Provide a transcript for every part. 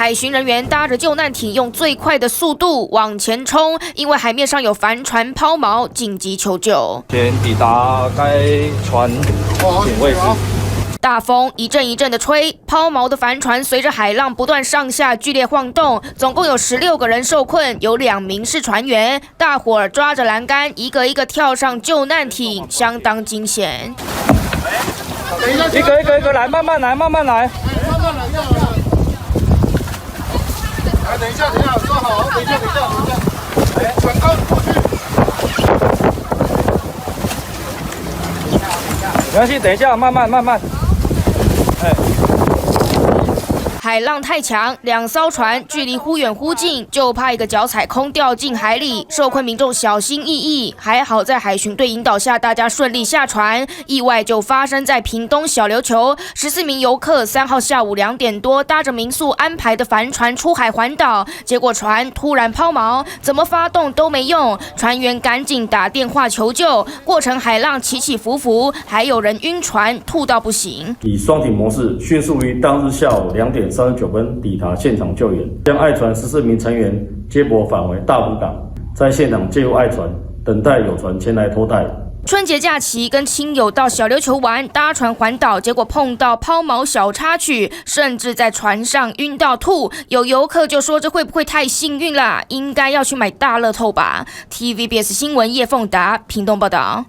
海巡人员搭着救难艇，用最快的速度往前冲，因为海面上有帆船抛锚，紧急求救。先抵达该船警卫室。大风一阵一阵的吹，抛锚的帆船随着海浪不断上下剧烈晃动，总共有16个人受困，有2名是船员。大伙儿抓着栏杆，一个一个跳上救难艇，相当惊险。一个来，慢慢来，慢慢来。来，等一下，坐好，等一下。来，船高过去。没关系，等一下，慢慢。海浪太强，2艘船距离忽远忽近，就怕一个脚踩空掉进海里。受困民众小心翼翼，还好在海巡队引导下，大家顺利下船。意外就发生在屏东小琉球，14名游客3号下午2点多搭着民宿安排的帆船出海环岛，结果船突然抛锚，怎么发动都没用，船员赶紧打电话求救。过程海浪起起伏伏，还有人晕船吐到不行。以双艇模式，迅速于当日下午2点39分抵达现场救援，将爱船14名成员接驳返回大埔港，在现场借入爱船，等待有船前来拖带。春节假期跟亲友到小琉球玩，搭船环岛，结果碰到抛锚小插曲，甚至在船上晕到吐。有游客就说：“这会不会太幸运啦？应该要去买大乐透吧。” TVBS 新闻叶凤达屏东报道。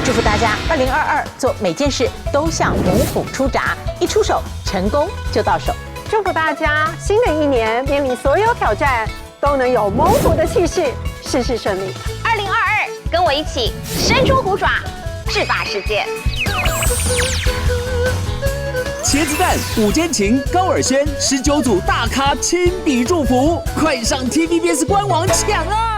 祝福大家2022做每件事都像猛虎出闸，一出手成功就到手。祝福大家新的一年面临所有挑战都能有猛虎的气势，事事顺利。2022，跟我一起伸出虎爪，制霸世界。茄子蛋、五间情、高尔宣19组大咖亲笔祝福，快上 TVBS 官网抢啊！